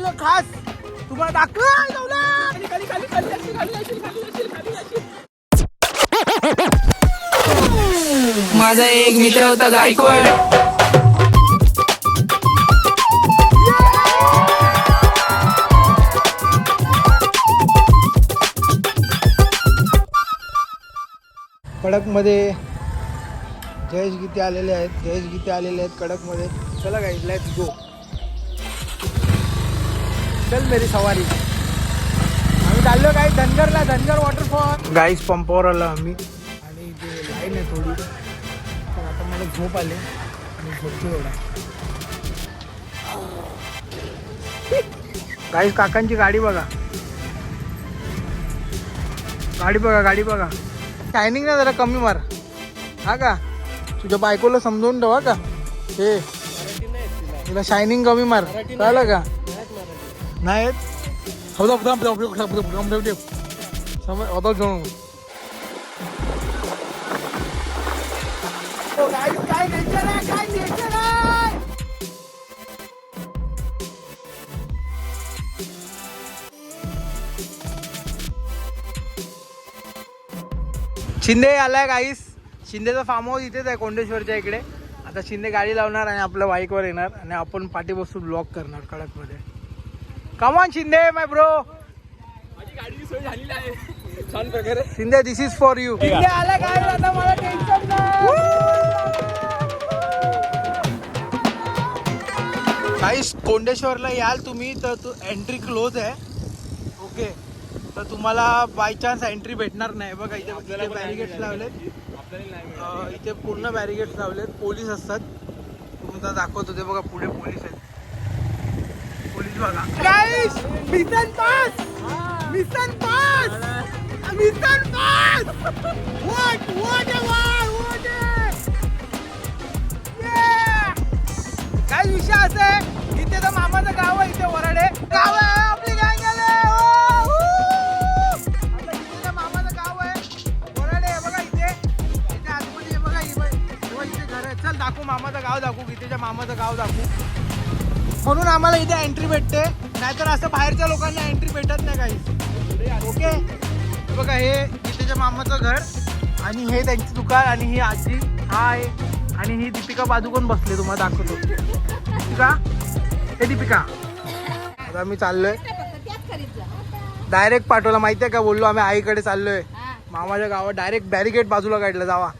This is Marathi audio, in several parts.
चाललो खास तुम्हाला दाखव. माझा एक मित्र होता गायकवाड. कडकमध्ये जयेश गीते आलेले आहेत कडकमध्ये. चला गाईज लेट्स गो. चल मेरी सवारी. आम्ही चाललो गाईज धनगरला, धनगर वॉटरफॉल. गाईज पंपावर आलो आम्ही आणि जे लाईन आहे थोडी, तर आता मला झोप आले आणि झोपतो एवढा. गाईज काकांची गाडी बघा, गाडी बघा. शायनिंग ना जरा कमी मार हा का. तुझ्या बायकोला समजून ठेवा का हे, तुला शायनिंग कमी मार कळलं का. नाही शिंदे आलाय गाईस. शिंदेचा फार्म हाऊस इथेच आहे कोंडेश्वरच्या इकडे. आता शिंदे गाडी लावणार आणि आपल्या बाईकवर येणार आणि आपण पाठी बसून ब्लॉग करणार कडकमध्ये. कमॉन शिंदे माय ब्रो. माझी गाडीची सोय झालेली आहे छान प्रकारे. शिंदे दिस इज फॉर यू. शिंदे आला काय आता मला टेन्शन नाही. गाईस कोंडेश्वरला याल तुम्ही तर एंट्री क्लोज आहे. ओके, तर तुम्हाला बाय चान्स एंट्री भेटणार नाही. बघा इथे बॅरिगेट्स लावलेत, इथे पूर्ण बॅरिगेट्स लावलेत. पोलीस असतात. तुम्हाला दाखवतो ते बघा, पुढे पोलीस आहेत. पोलीस बघा गाईस. Mission pass. काय विषय असं आहे, इथे तर मामाचं गाव आहे, इथे वराडे गाव आहे. आपली गँग आले. इथे मामाचं गाव आहे वराडे आहे. बघा इथे आतमध्ये बघा, इथे घर आहे. चल दाखवू मामाचं गाव दाखवू, गीतेच्या मामाचं गाव दाखवू. म्हणून आम्हाला इथे एंट्री भेटते, नाहीतर असं बाहेरच्या लोकांना एंट्री भेटत नाही काही. ओके, बघा हे गीतेच्या मामाचं घर आणि हे त्यांची दुकान आणि ही आजी हा आहे आणि ही दीपिका पादुकोण बसले. तुम्हाला दाखवतो. दीपिका, हे दीपिका. आता आम्ही चाललोय डायरेक्ट पाठवला माहिती आहे का. बोललो आम्ही आईकडे चाललोय मामाच्या गावात. डायरेक्ट बॅरिकेड बाजूला काढलं जावा.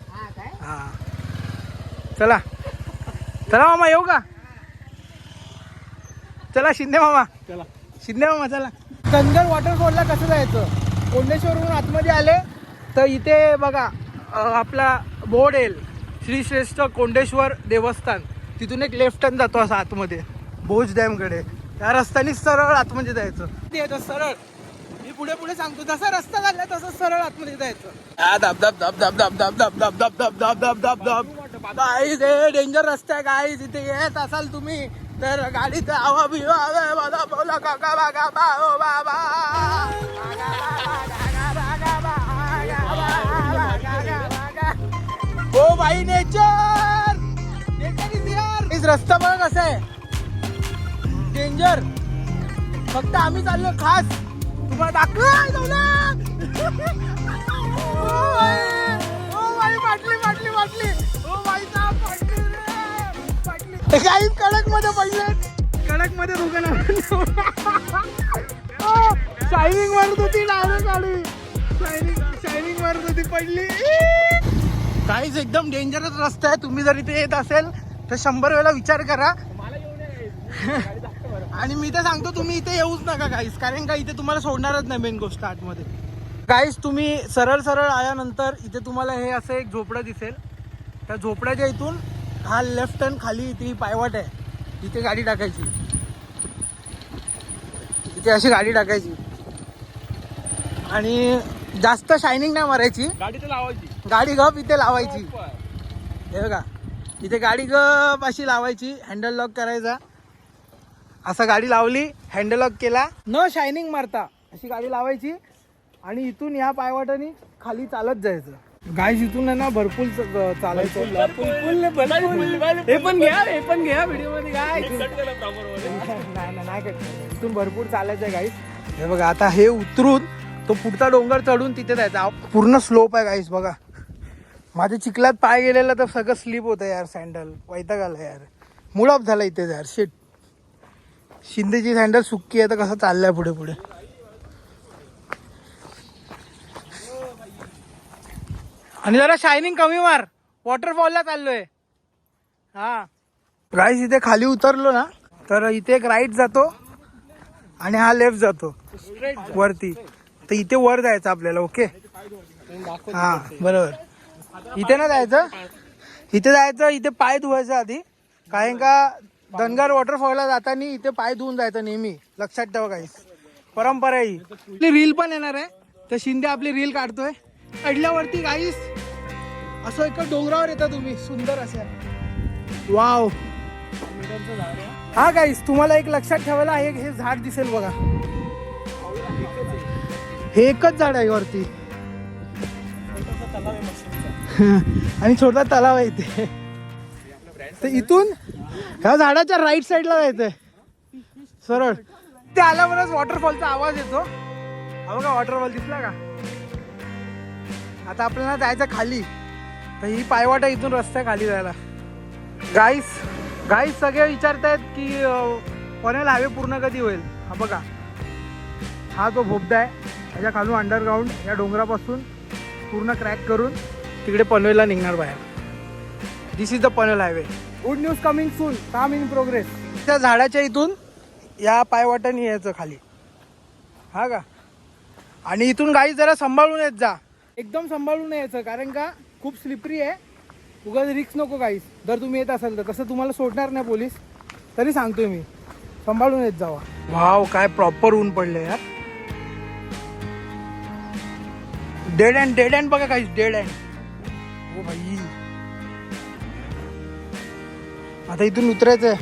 हा चला मामा येऊ का. चला शिंदे मामा चला. धनगर वॉटरफॉलला कसं जायचं. कोंडेश्वरहून आतमध्ये आले तर इथे बघा आपला बोर्ड येईल, श्री श्रेष्ठ कोंडेश्वर देवस्थान. तिथून एक लेफ्ट टर्न जातो असं आतमध्ये भोज डॅमकडे. त्या रस्त्याने सरळ आतमध्ये जायचं. ते सरळ मी पुढे सांगतो, जसा रस्ता झाला तसं सरळ आतमध्ये जायचं. गाईज हे डेंजर रस्ता आहे गाईज. इथे येत असाल तुम्ही तर गाडीत आवा बिवा माझा बोला काका बागा बाबा बाबा. ओ भाई नेचर इज यार. रस्ता बघा कसा आहे, डेंजर. फक्त आम्ही चाललो खास तुम्हाला दाखव. काही कडक मध्ये पडले, कडक मध्ये दुकान शायनिंग मारत होती डायरेक्ट गाडी. शायनिंग मारत होती पडली. काहीच एकदम डेंजरस रस्ता आहे. तुम्ही जर इथे येत असेल तर 100 वेळा विचार करा. आणि मी तर सांगतो तुम्ही इथे येऊच नका गाईस, कारण का इथे तुम्हाला सोडणारच नाही मेन गोष्ट आतमध्ये. गाईस तुम्ही सरळ आल्यानंतर इथे तुम्हाला हे असं एक झोपडं दिसेल. त्या झोपड्याच्या इथून हा लेफ्ट टर्न खाली इथे पायवाट आहे, इथे गाडी टाकायची. इथे अशी गाडी टाकायची आणि जास्त शायनिंग नाही मारायची. गाडी तर लावायची, गाडी गप इथे लावायची. हे बघा इथे गाडी गप अशी लावायची, हँडल लॉक करायचा. असं गाडी लावली, हँडल लॉक केला, न शायनिंग मारता अशी गाडी लावायची आणि इथून ह्या पायवाटाने खाली चालत जायचं. गाईज इथून आहे ना भरपूर चालायचं. हे पण घ्या व्हिडिओ मध्ये काय नाही इथून भरपूर चालायचं आहे गाईज. हे बघा आता हे उतरून तो पुढचा डोंगर चढून तिथे जायचा. पूर्ण स्लोप आहे गाईज बघा. माझ्या चिखलात पाय गेलेला तर सगळं स्लिप होतं यार. सँडल वैताग आला यार. मूड ऑफ झाला इथे यार. शिट. शिंदेची सँडल सुक्की आहे तर कसं चाललंय पुढे पुढे. आणि जरा शायनिंग कमी मार. वॉटरफॉलला चाललोय. हा गाईस इथे खाली उतरलो ना तर इथे एक राईट जातो आणि हा लेफ्ट जातो वरती. तर इथे वर जायचं आपल्याला. ओके हा बरोबर. इथे ना जायचं. इथे पाय धुवायचं आधी. कारण का धनगर वॉटरफॉलला जाताना इथे पाय धुवून जायचं नेहमी. लक्षात ठेवा गाईस. परंपरा आहे ही. आपली रील पण येणार आहे. तर शिंदे आपली रील काढतोय. चढल्यावरती गाईस असं एका डोंगरावर येता तुम्ही. सुंदर असं. वाव. हा गाईस तुम्हाला एक लक्षात ठेवायला हे झाड दिसेल बघा. हे एकच झाड आहे वरती. आणि छोटा तलाव आहे इथे. तर इथून ह्या झाडाच्या राईट साईडला जायचंय सरळ. ते आल्यावरच वॉटरफॉलचा आवाज येतो. हा बघा वॉटरफॉल दिसला का. आता आपल्याला जायचं खाली. तर ही पायवाटा इथून रस्ता खाली जायला. गाईस सगळे विचारतायत की पनवेल हायवे पूर्ण कधी होईल. हा बघा हा तो भोपदा आहे. त्याच्या खालून अंडरग्राऊंड या डोंगरापासून पूर्ण क्रॅक करून तिकडे पनवेलला निघणार बाहेर. This is the Panvel highway. Good news coming soon. काम इन प्रोग्रेस. त्या झाडाच्या इथून या पायवाटाने यायचं खाली. हा का. आणि इथून गाईस जरा सांभाळून येत जा. एकदम सांभाळून यायचं कारण का खूप स्लिपरी आहे. उगाच रिक्स नको गाईस. जर तुम्ही येत असाल तर तसं तुम्हाला सोडणार नाही पोलीस. तरी सांगतोय मी सांभाळून येत जावा. वाव काय प्रॉपर ऊन पडले यार. डेड एंड बघा गाईस. Dead end. ओ भाई आता इथून उतरायचंय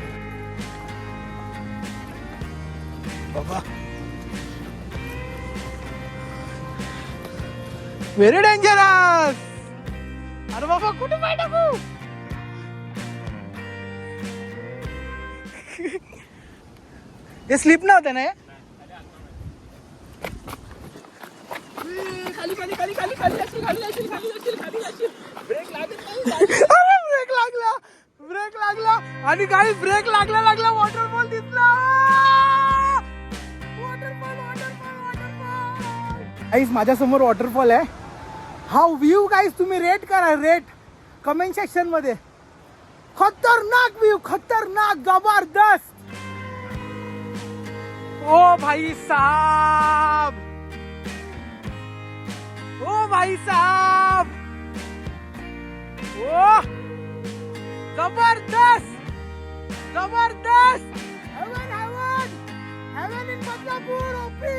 बाबा. Very dangerous. अरे बाबा कुठे पाय टाकू. हे स्लिप नव्हतं ना. ब्रेक लागला आणि काही ब्रेक लागला वॉटरफॉल दिसला. गाईस माझ्या समोर वॉटरफॉल आहे. हा व्ह्यू गाईस तुम्ही रेट करा. रेट कमेंट सेक्शन मध्ये. खतरनाक व्ह्यू. खतरनाक जबरदस्त. ओ भाई साहब. ओ भाई साहब. ओ जबरदस्त. Heaven in Badlapur OP.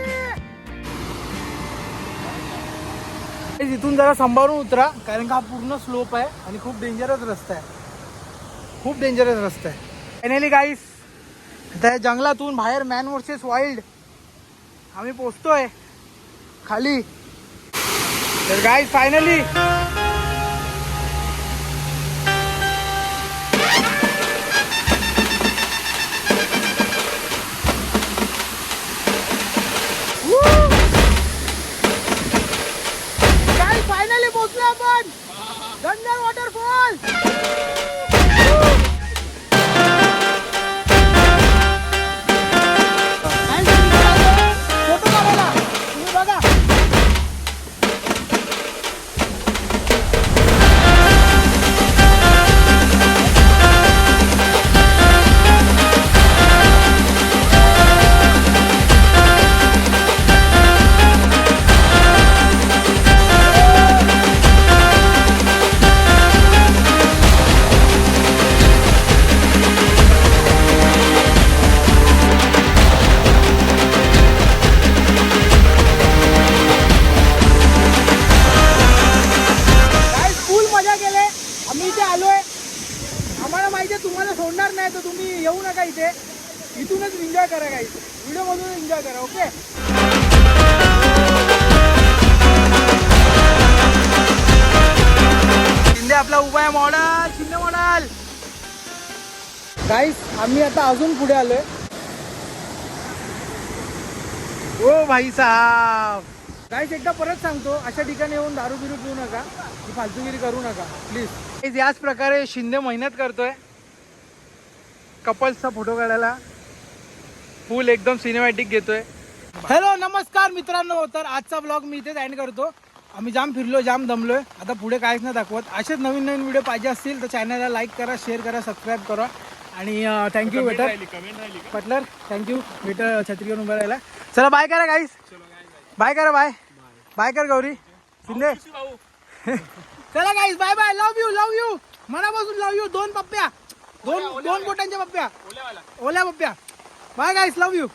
इथून जरा सांभाळून उतरा कारण का हा पूर्ण स्लोप आहे आणि खूप डेंजरस रस्ता आहे. फायनली गाईस त्या जंगलातून बाहेर मॅन वर्सेस वाईल्ड आम्ही पोहोचतोय खाली. तर गाईस फायनली पोहोचलो आपण धनगर वॉटरफॉल. फोटो काढायला तुम्ही बघा. तुम्हाला सोडणार नाही तर तुम्ही येऊ नका इथे. इथूनच एन्जॉय करा गाईस. व्हिडिओ मधून एन्जॉय करा. ओके. शिंदे आपला उभा आहे मॉडल शिंदे मॉडल. गाईस आम्ही आता अजून पुढे आलोय. ओ भाई साहब. गाईस एकदा परत सांगतो, अशा ठिकाणी येऊन दारू बिरू पिऊ नका, ही फालतूगिरी करू नका प्लीज. याच प्रकारे शिंदे मेहनत करतोय कपल्सचा फोटो काढायला. फुल एकदम सिनेमॅटिक घेतोय. हॅलो नमस्कार मित्रांनो. तर आजचा ब्लॉग मी इथेच एंड करतो. आम्ही जाम फिरलो, जाम दमलोय. आता पुढे काहीच नाही दाखवत. असेच नवीन नवीन व्हिडिओ पाहिजे असतील तर चॅनलला लाईक करा, शेअर करा, सबस्क्राईब करा. आणि थँक्यू वेटर पटलर. थँक्यू वेटर छत्रीवर उभं राहिला. चला बाय करा गाईस. बाय करा. बाय बाय कर गौरी शिंदे. चला गाईस बाय बाय. लव यू मनापासून लव यू. 2 पप्प्या, दोन बोटांच्या पप्प्या, ओल्या पप्प्या. Bye guys, love you.